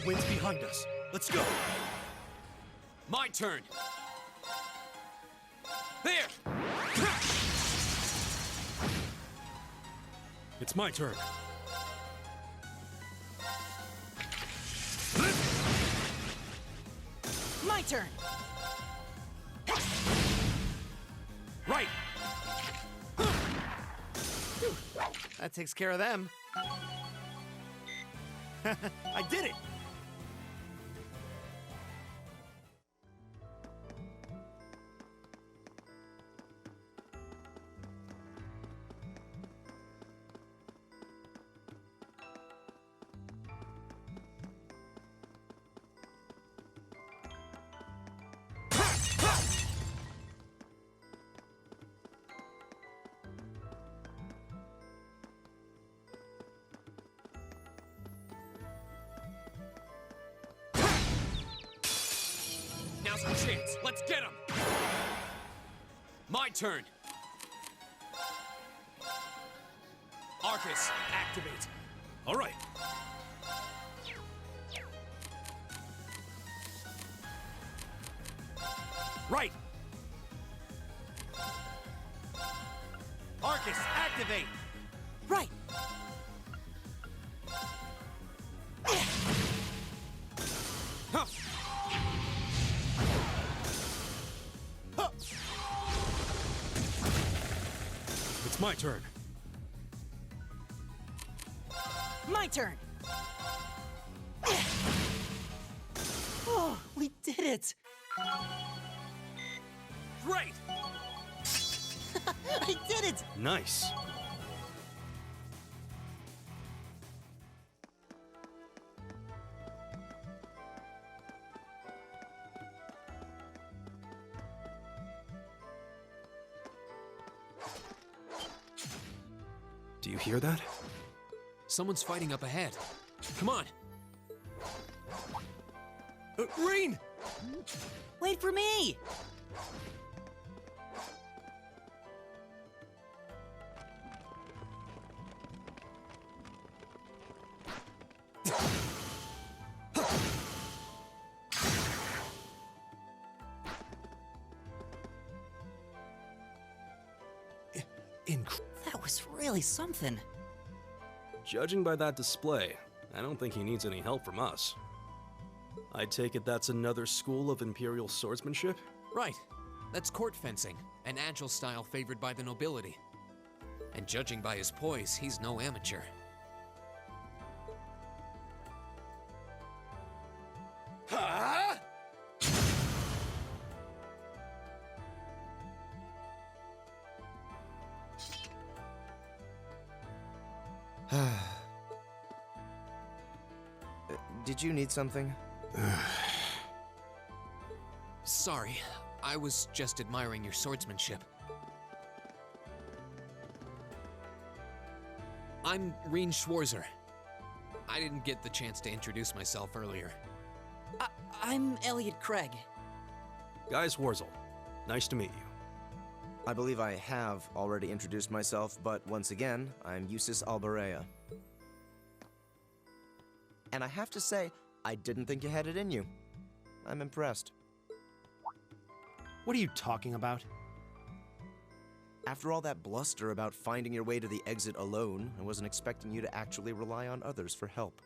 wind's behind us. Let's go. My turn. There! It's my turn. My turn. Right! That takes care of them. I did it! Now's our chance. Let's get him. My turn. Arcus, activate. All right. Right! Arcus, activate! Right. Huh. Huh. It's my turn. My turn. Oh, we did it. Great! I did it. Nice. Do you hear that? Someone's fighting up ahead. Come on. Rain! Wait for me. That was really something. Judging by that display, I don't think he needs any help from us. I take it that's another school of Imperial swordsmanship? Right. That's court fencing, an agile style favored by the nobility. And judging by his poise, he's no amateur. Huh? Did you need something? Sorry, I was just admiring your swordsmanship. I'm Reen Schwarzer. I didn't get the chance to introduce myself earlier. I'm Elliot Craig. Guys, Warzel. Nice to meet you. I believe I have already introduced myself, but once again, I'm Yusis Albarea. And I have to say, I didn't think you had it in you. I'm impressed. What are you talking about? After all that bluster about finding your way to the exit alone, I wasn't expecting you to actually rely on others for help.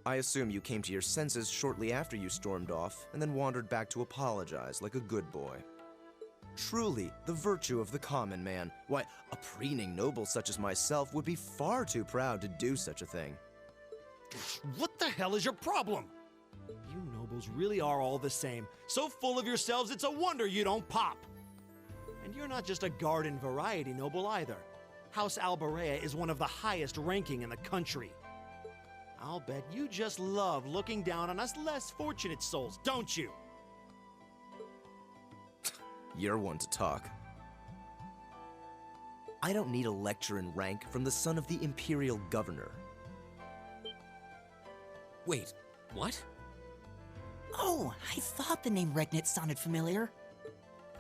I assume you came to your senses shortly after you stormed off, and then wandered back to apologize like a good boy. Truly, the virtue of the common man. Why, a preening noble such as myself would be far too proud to do such a thing. What the hell is your problem? You nobles really are all the same. So full of yourselves, it's a wonder you don't pop. And you're not just a garden variety noble either. House Albarea is one of the highest ranking in the country. I'll bet you just love looking down on us less fortunate souls, don't you? You're one to talk. I don't need a lecture in rank from the son of the Imperial Governor. Wait, what? Oh, I thought the name Regnitz sounded familiar.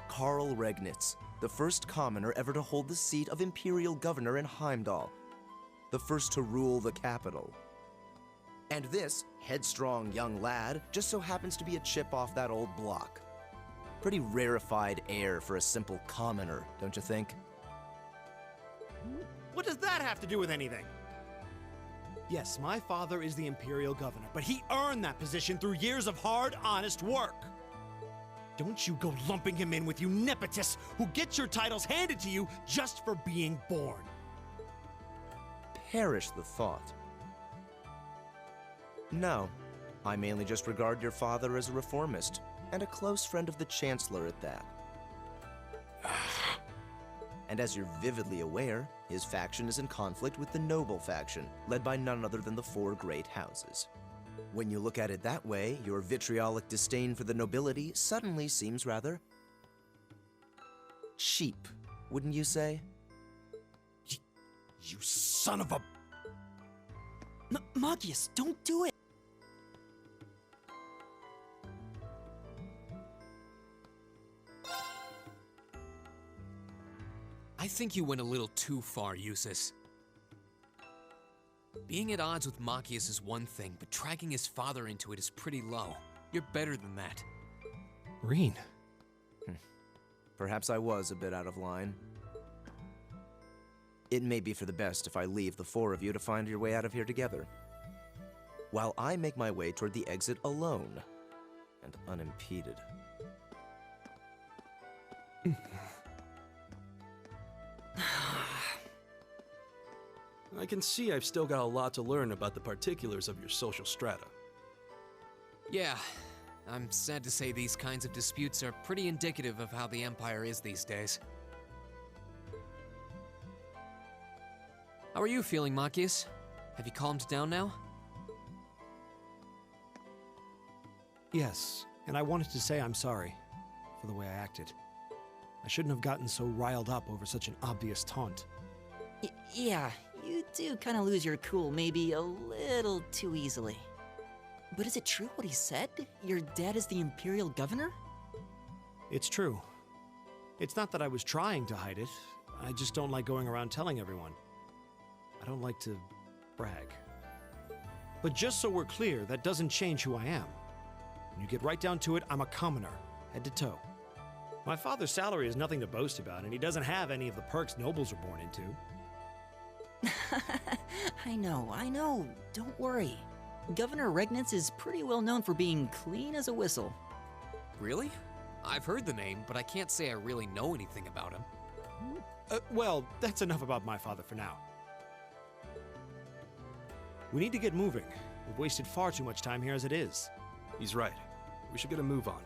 Karl Regnitz, the first commoner ever to hold the seat of Imperial Governor in Heimdall. The first to rule the capital. And this headstrong young lad just so happens to be a chip off that old block. Pretty rarefied air for a simple commoner, don't you think? What does that have to do with anything? Yes, my father is the Imperial Governor, but he earned that position through years of hard, honest work. Don't you go lumping him in with you nepotists who get your titles handed to you just for being born. Perish the thought. No, I mainly just regard your father as a reformist, and a close friend of the Chancellor at that. And as you're vividly aware, his faction is in conflict with the noble faction, led by none other than the four great houses. When you look at it that way, your vitriolic disdain for the nobility suddenly seems rather cheap, wouldn't you say? You son of a... Magius, don't do it! I think you went a little too far, Eustace. Being at odds with Machias is one thing, but dragging his father into it is pretty low. You're better than that. Rean. Perhaps I was a bit out of line. It may be for the best if I leave the four of you to find your way out of here together, while I make my way toward the exit alone and unimpeded. I can see I've still got a lot to learn about the particulars of your social strata. Yeah, I'm sad to say these kinds of disputes are pretty indicative of how the Empire is these days. How are you feeling, Machias? Have you calmed down now? Yes, and I wanted to say I'm sorry for the way I acted. I shouldn't have gotten so riled up over such an obvious taunt. Yeah, you do kind of lose your cool maybe a little too easily. But is it true what he said? Your dad is the Imperial Governor? It's true. It's not that I was trying to hide it. I just don't like going around telling everyone. I don't like to brag. But just so we're clear, that doesn't change who I am. When you get right down to it, I'm a commoner, head to toe. My father's salary is nothing to boast about, and he doesn't have any of the perks nobles are born into. I know. Don't worry. Governor Regnitz is pretty well known for being clean as a whistle. Really? I've heard the name, but I can't say I really know anything about him. Well, that's enough about my father for now. We need to get moving. We've wasted far too much time here as it is. He's right. We should get a move on.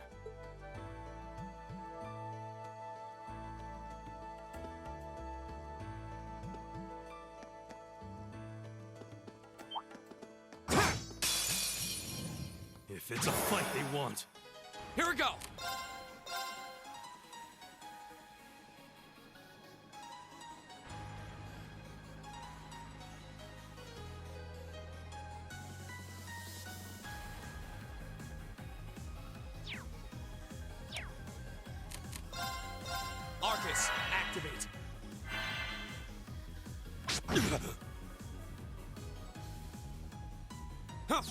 If it's a fight they want. Here we go! Arcus, activate! Huh.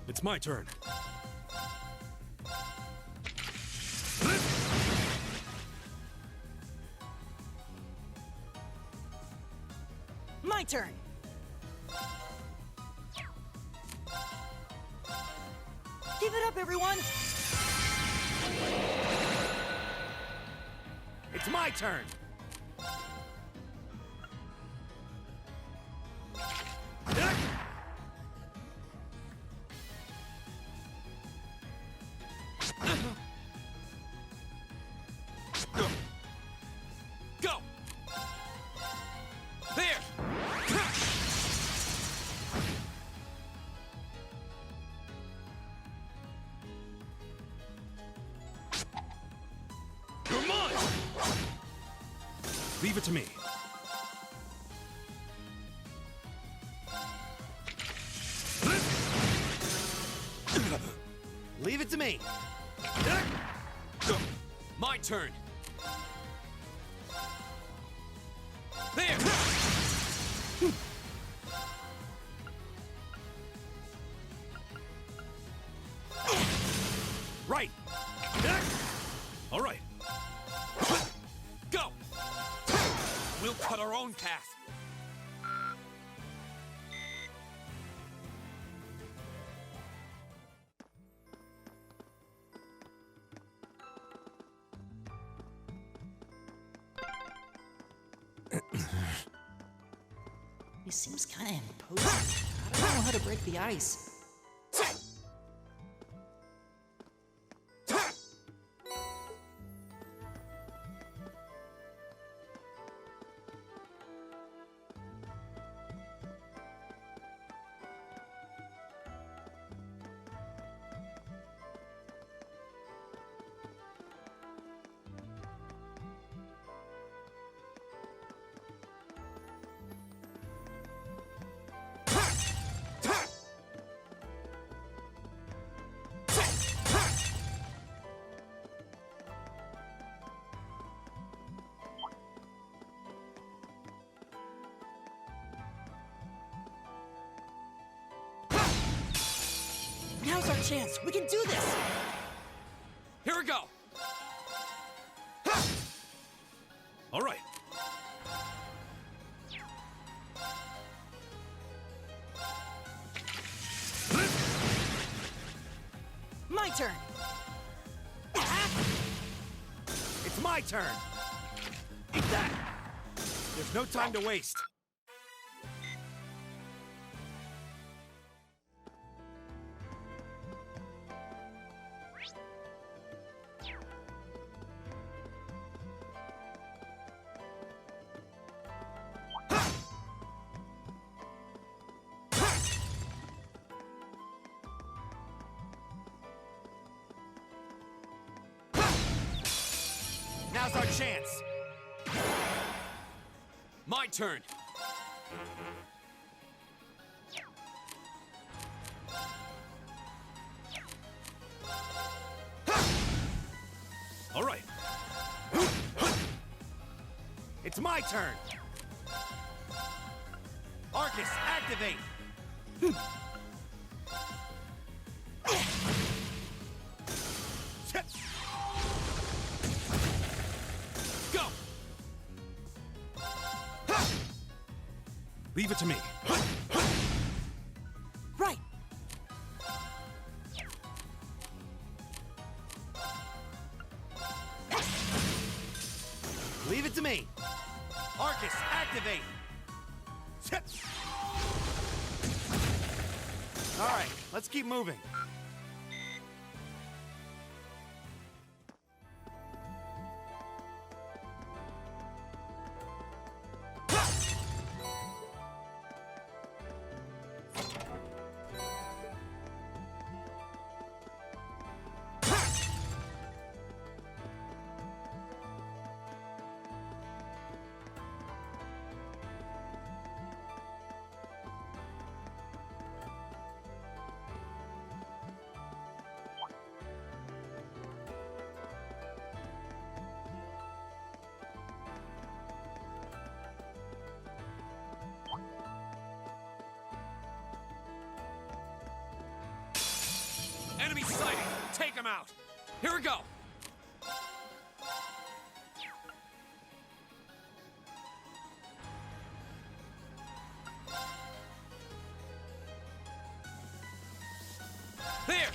It's my turn. My turn! Give it up, everyone! It's my turn! Go! There! You're mine! Leave it to me. Leave it to me! My turn! There! We'll cut our own path. He seems kind of imposing. I don't know how to break the ice. Now's our chance. We can do this. Here we go. All right. My turn. It's my turn. Eat that. There's no time to waste. Now's our chance. My turn. All right. It's my turn. Arcus, activate. Go. Leave it to me. Right. Leave it to me. Arcus, activate. All right, let's keep moving. Enemy sighted. Take him out. Here we go. There.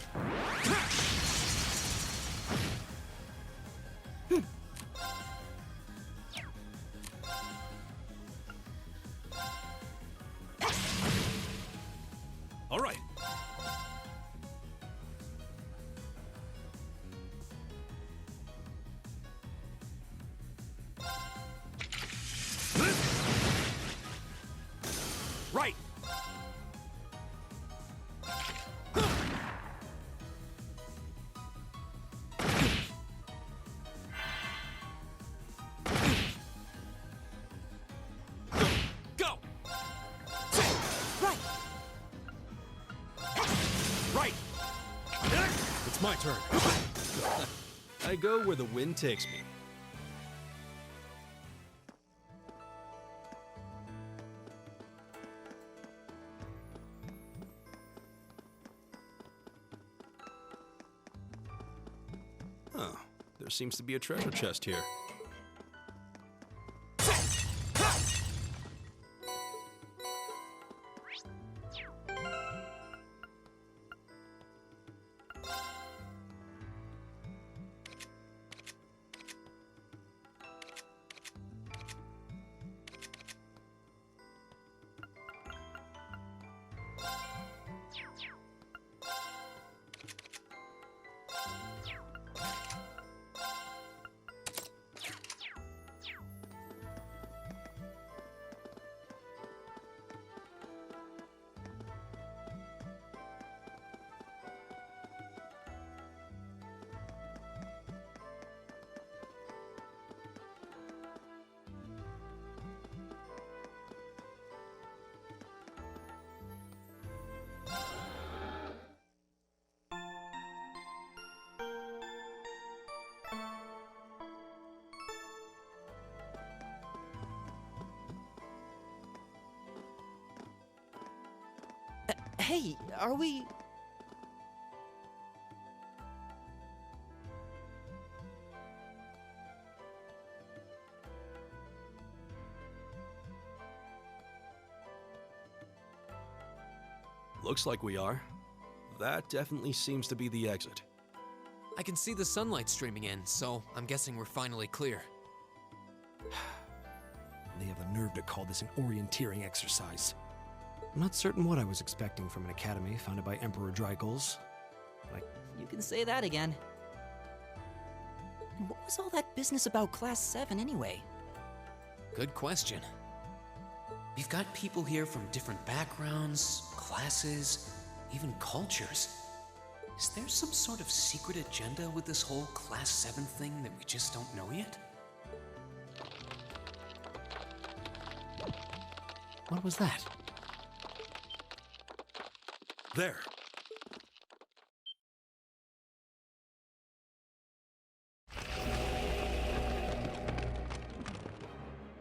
All right. Right. Go. Right. Right. It's my turn. I go where the wind takes me. Huh. There seems to be a treasure chest here. Hey, are we... Looks like we are. That definitely seems to be the exit. I can see the sunlight streaming in, so I'm guessing we're finally clear. They have the nerve to call this an orienteering exercise. I'm not certain what I was expecting from an academy founded by Emperor Drygles. You can say that again. And what was all that business about Class 7 anyway? Good question. We've got people here from different backgrounds, classes, even cultures. Is there some sort of secret agenda with this whole Class 7 thing that we just don't know yet? What was that? There!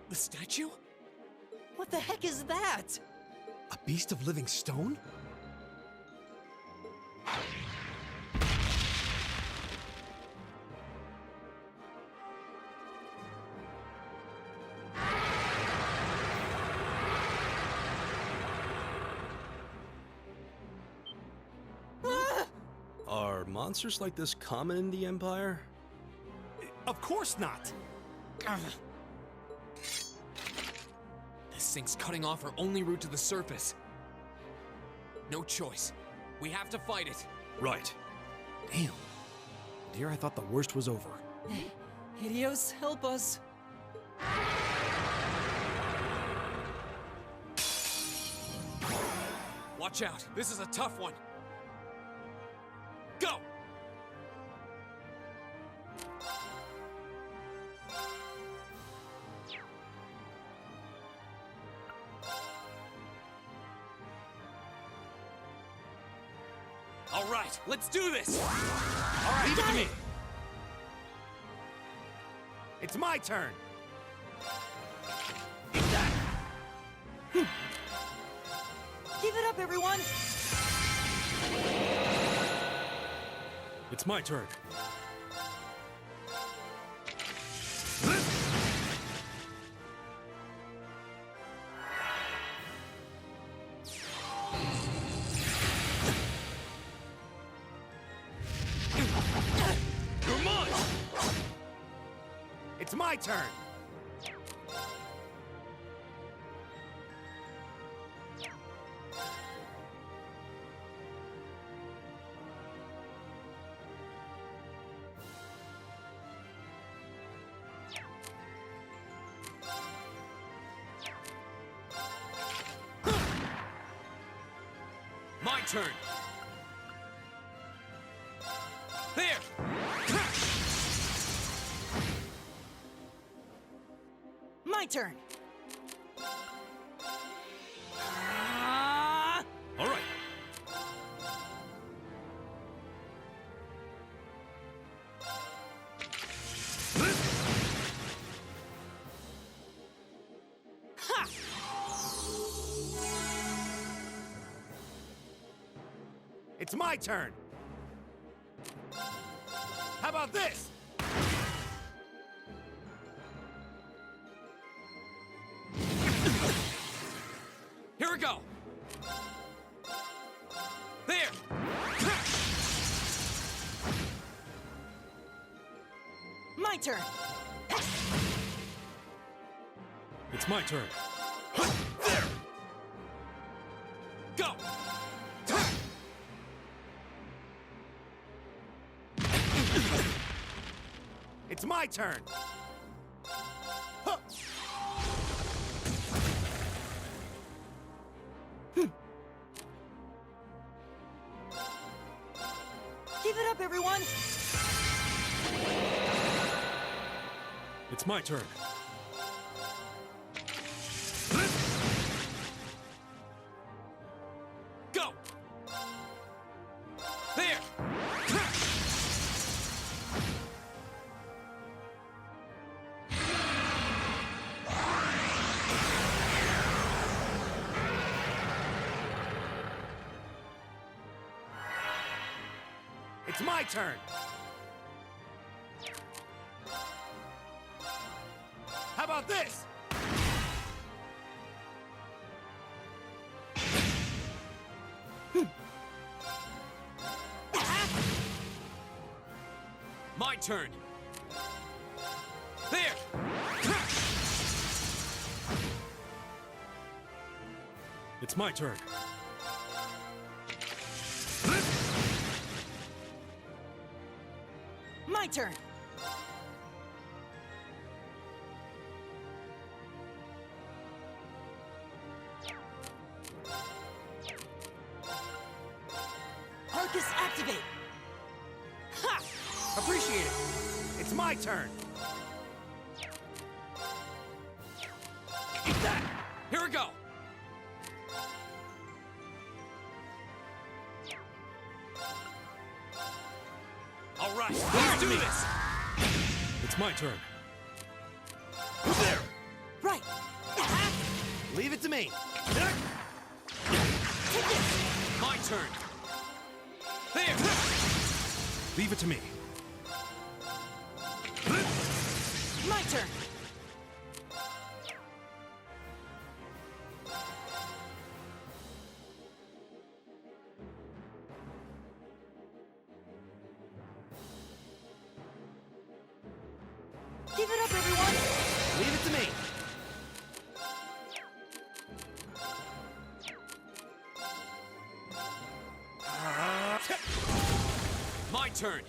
The statue? What the heck is that? A beast of living stone? Are monsters like this common in the Empire? Of course not! This thing's cutting off our only route to the surface. No choice. We have to fight it. Right. Damn. Dear, I thought the worst was over. Hideos, help us. Watch out. This is a tough one. Go! All right, let's do this! All right, leave it to me! It's my turn! Give it up, everyone! It's my turn. You're mine! It's my turn! My turn! There! My turn! All right. Ha! It's my turn! How about this? Here we go! There! My turn! It's my turn. There! Go! It's my turn! Give it up, everyone! It's my turn. Go! There! It's my turn! How about this? My turn. There! It's my turn. My turn! Arcus, activate! Ha! Appreciate it. It's my turn. Eat that! Here we go! All right, Let's do this! It's my turn. There! Right! Leave it to me. My turn. There! Leave it to me. My turn! Give it up, everyone! Leave it to me. My turn.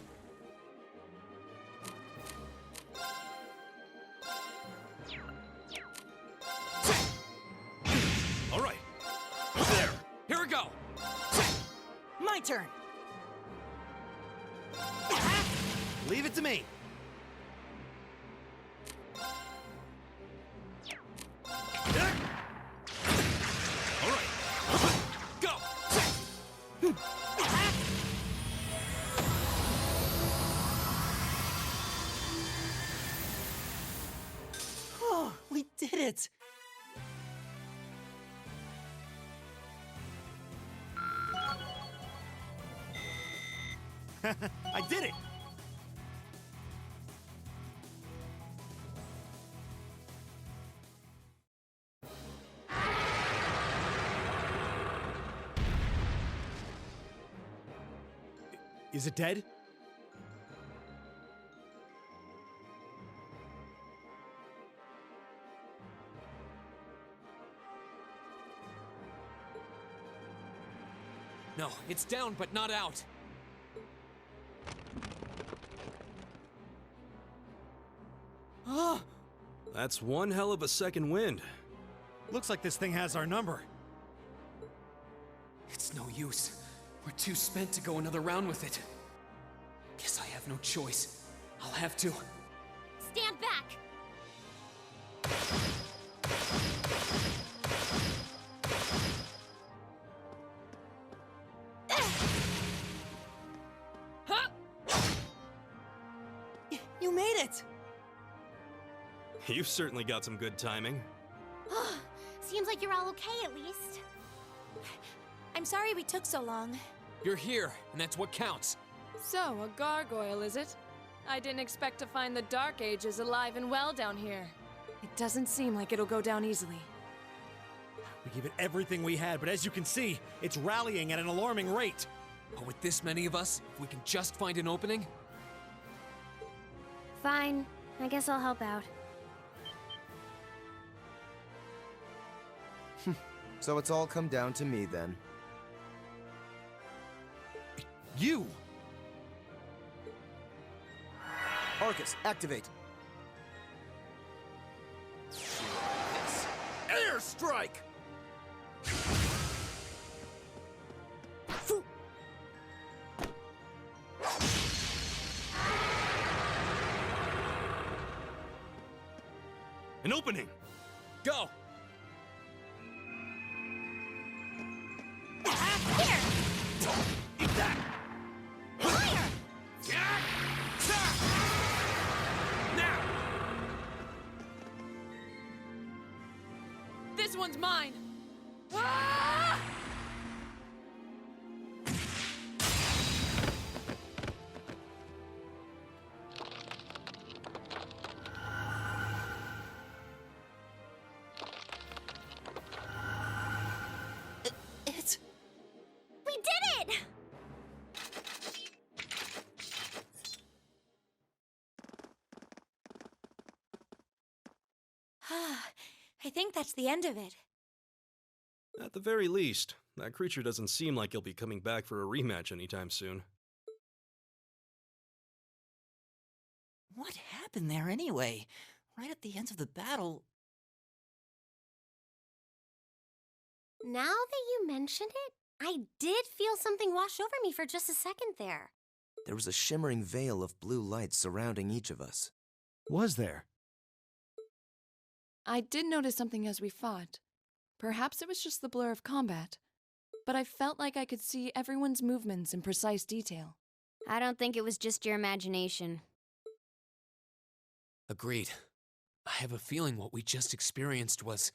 All right. There! Here we go! My turn! Leave it to me. All right. Go! Oh, we did it! I did it! Is it dead? No, it's down but not out. Oh, That's one hell of a second wind. Looks like this thing has our number. It's no use. We're too spent to go another round with it. Guess I have no choice. I'll have to. Stand back! you made it! You've certainly got some good timing. Seems like you're all okay at least. I'm sorry we took so long. You're here, and that's what counts. So, a gargoyle, is it? I didn't expect to find the Dark Ages alive and well down here. It doesn't seem like it'll go down easily. We gave it everything we had, but as you can see, it's rallying at an alarming rate. But with this many of us, if we can just find an opening, Fine. I guess I'll help out. So it's all come down to me then. You! Arcus, activate! Airstrike! An opening! go! Eat that! Now! This one's mine! Ah! I think that's the end of it. At the very least, that creature doesn't seem like he'll be coming back for a rematch anytime soon. What happened there anyway? Right at the end of the battle. Now that you mention it, I did feel something wash over me for just a second there. There was a shimmering veil of blue light surrounding each of us. Was there? I did notice something as we fought. Perhaps it was just the blur of combat, but I felt like I could see everyone's movements in precise detail. I don't think it was just your imagination. Agreed. I have a feeling what we just experienced was...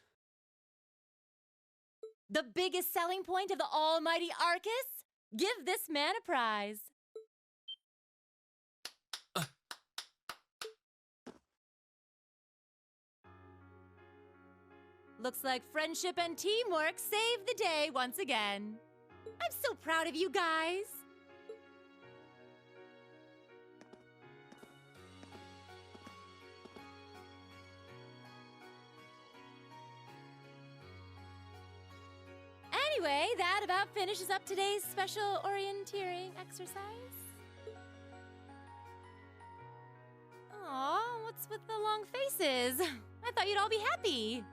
The biggest selling point of the almighty Arcus? Give this man a prize. Looks like friendship and teamwork saved the day once again. I'm so proud of you guys. Anyway, that about finishes up today's special orienteering exercise. Aw, what's with the long faces? I thought you'd all be happy.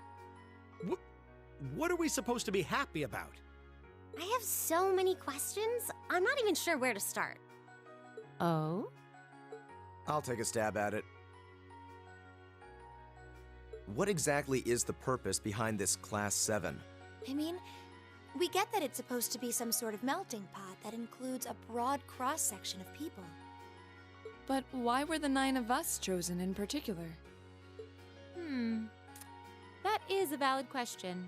What are we supposed to be happy about? I have so many questions, I'm not even sure where to start. Oh? I'll take a stab at it. What exactly is the purpose behind this Class 7? I mean, we get that it's supposed to be some sort of melting pot that includes a broad cross-section of people. But why were the 9 of us chosen in particular? That is a valid question.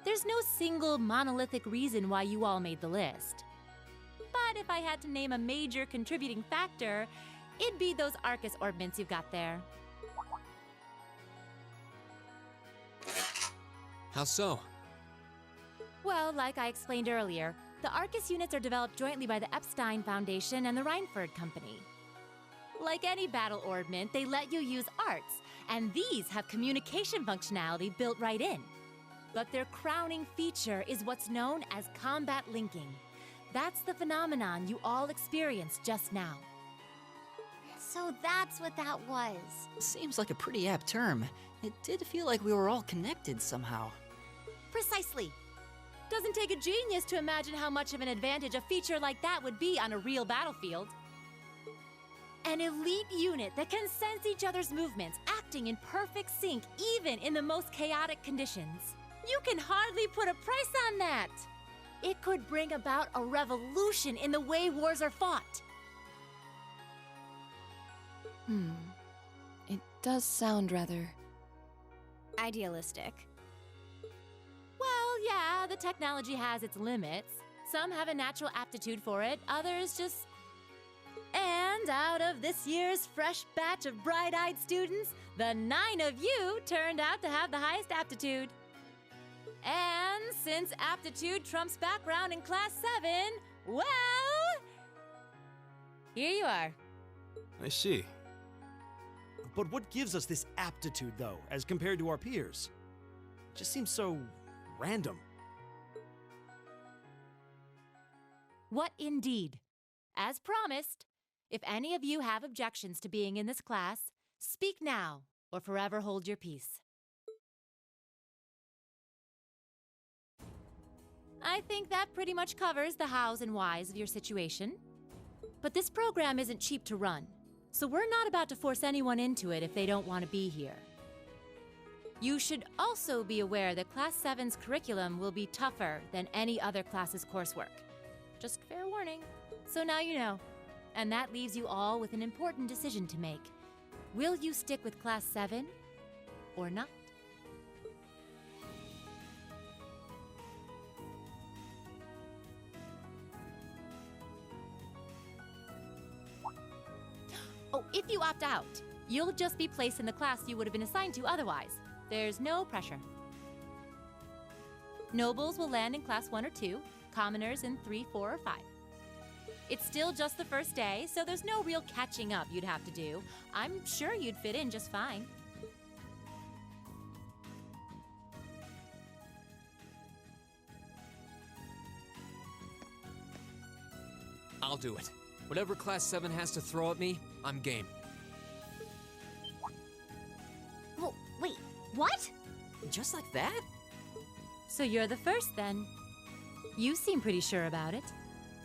There's no single monolithic reason why you all made the list. But if I had to name a major contributing factor, it'd be those Arcus orbments you've got there. How so? Well, like I explained earlier, the Arcus units are developed jointly by the Epstein Foundation and the Reinford Company. Like any battle orbment, they let you use arts, and these have communication functionality built right in. But their crowning feature is what's known as combat linking. That's the phenomenon you all experienced just now. So that's what that was. Seems like a pretty apt term. It did feel like we were all connected somehow. Precisely. Doesn't take a genius to imagine how much of an advantage a feature like that would be on a real battlefield. An elite unit that can sense each other's movements, acting in perfect sync even in the most chaotic conditions. You can hardly put a price on that. It could bring about a revolution in the way wars are fought. It does sound rather... Idealistic. Well, yeah, the technology has its limits. Some have a natural aptitude for it, others just... And out of this year's fresh batch of bright-eyed students, the 9 of you turned out to have the highest aptitude. And since aptitude trumps background in Class 7, well... Here you are. I see. But what gives us this aptitude, though, as compared to our peers? It just seems so random. What indeed? As promised, if any of you have objections to being in this class, speak now or forever hold your peace. I think that pretty much covers the hows and whys of your situation. But this program isn't cheap to run, so we're not about to force anyone into it if they don't want to be here. You should also be aware that Class 7's curriculum will be tougher than any other class's coursework. Just fair warning. So now you know. And that leaves you all with an important decision to make. Will you stick with Class 7 or not? Oh, if you opt out, you'll just be placed in the class you would have been assigned to otherwise. There's no pressure. Nobles will land in Class 1 or 2, commoners in 3, 4, or 5. It's still just the first day, so there's no real catching up you'd have to do. I'm sure you'd fit in just fine. I'll do it. Whatever Class 7 has to throw at me, I'm game. Oh, wait, what? Just like that? So you're the first, then. You seem pretty sure about it.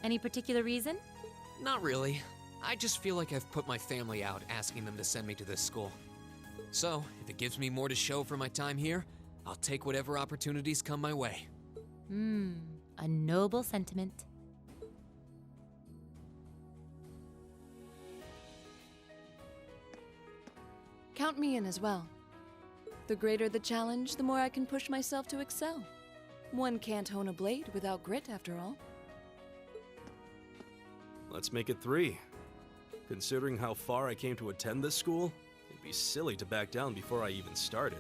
Any particular reason? Not really. I just feel like I've put my family out asking them to send me to this school. So, if it gives me more to show for my time here, I'll take whatever opportunities come my way. A noble sentiment. Count me in as well. The greater the challenge, the more I can push myself to excel. One can't hone a blade without grit, after all. Let's make it 3. Considering how far I came to attend this school, it'd be silly to back down before I even started.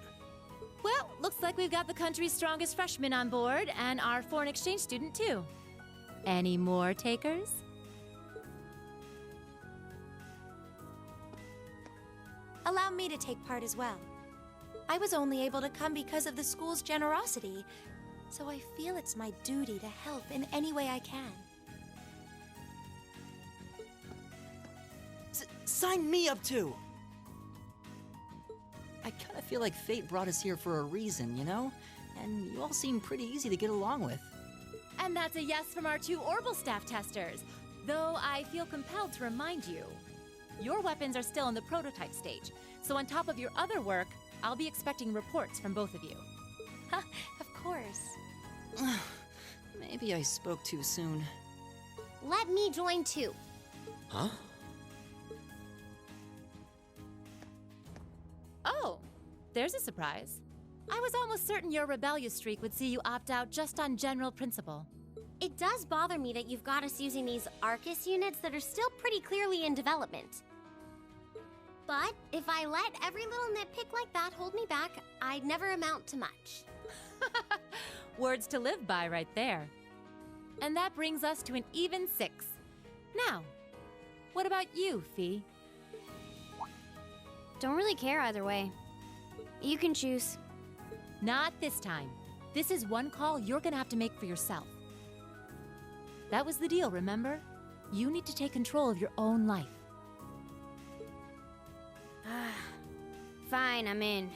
Well, looks like we've got the country's strongest freshman on board, and our foreign exchange student, too. Any more takers? Allow me to take part as well. I was only able to come because of the school's generosity, so I feel it's my duty to help in any way I can. Sign me up too! I kinda feel like fate brought us here for a reason, you know? And you all seem pretty easy to get along with. And that's a yes from our 2 Orbital staff testers. Though I feel compelled to remind you, your weapons are still in the prototype stage. So on top of your other work, I'll be expecting reports from both of you. Of course. Maybe I spoke too soon. Let me join too. Huh? Oh, there's a surprise. I was almost certain your rebellious streak would see you opt out just on general principle. It does bother me that you've got us using these Arcus units that are still pretty clearly in development. But if I let every little nitpick like that hold me back, I'd never amount to much. Words to live by right there. And that brings us to an even 6. Now, what about you, Fee? Don't really care either way. You can choose. Not this time. This is one call you're gonna have to make for yourself. That was the deal, remember? You need to take control of your own life. Fine, I'm in.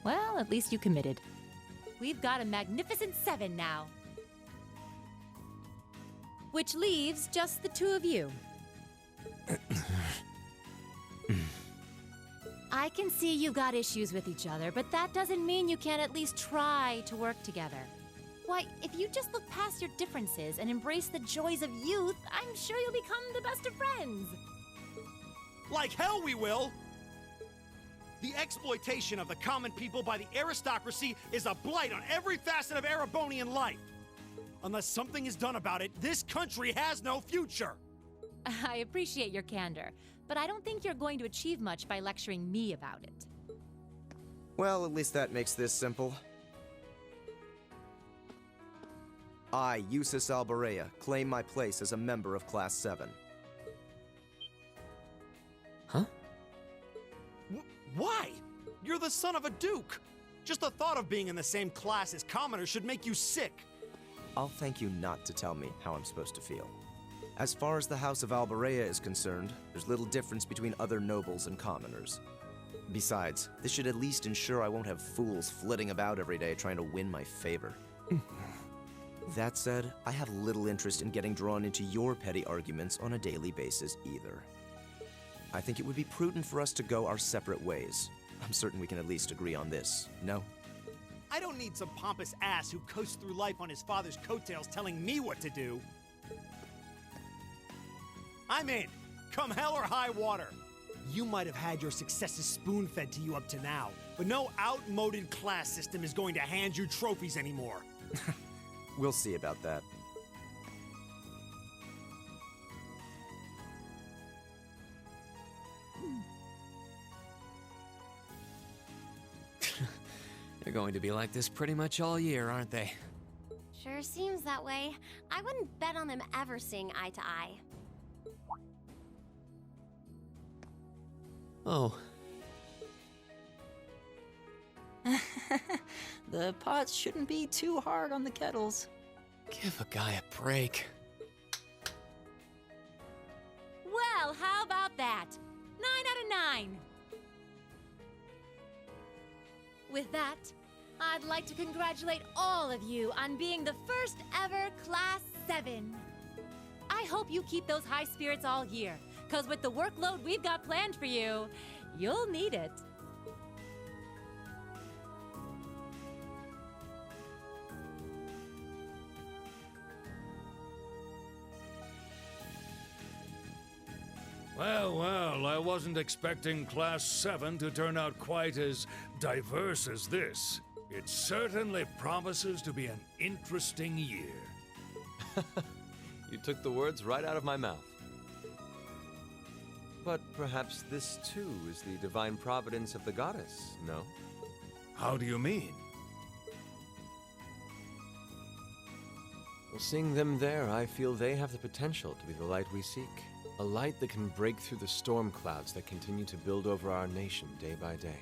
Well, at least you committed. We've got a magnificent 7 now. Which leaves just the 2 of you. I can see you got issues with each other, but that doesn't mean you can't at least try to work together. Why, if you just look past your differences and embrace the joys of youth, I'm sure you'll become the best of friends. Like hell we will! The exploitation of the common people by the aristocracy is a blight on every facet of Erebonian life. Unless something is done about it, this country has no future. I appreciate your candor, but I don't think you're going to achieve much by lecturing me about it. Well, at least that makes this simple. I, Eustace Alborea, claim my place as a member of Class 7. Huh? Why? You're the son of a duke. Just the thought of being in the same class as commoners should make you sick. I'll thank you not to tell me how I'm supposed to feel. As far as the House of Alborea is concerned, there's little difference between other nobles and commoners. Besides, this should at least ensure I won't have fools flitting about every day trying to win my favor. That said, I have little interest in getting drawn into your petty arguments on a daily basis either. I think it would be prudent for us to go our separate ways. I'm certain we can at least agree on this, no? I don't need some pompous ass who coasts through life on his father's coattails telling me what to do. I'm in, come hell or high water. You might have had your successes spoon-fed to you up to now, but no outmoded class system is going to hand you trophies anymore. We'll see about that. They're going to be like this pretty much all year, aren't they? Sure seems that way. I wouldn't bet on them ever seeing eye to eye. Oh. The pots shouldn't be too hard on the kettles. Give a guy a break. Well, how about that? 9 out of 9. With that, I'd like to congratulate all of you on being the first ever Class 7. I hope you keep those high spirits all year, because with the workload we've got planned for you, you'll need it. Well, well, I wasn't expecting Class 7 to turn out quite as diverse as this. It certainly promises to be an interesting year. You took the words right out of my mouth. But perhaps this too is the divine providence of the goddess, no? How do you mean? Well, seeing them there, I feel they have the potential to be the light we seek. A light that can break through the storm clouds that continue to build over our nation day by day.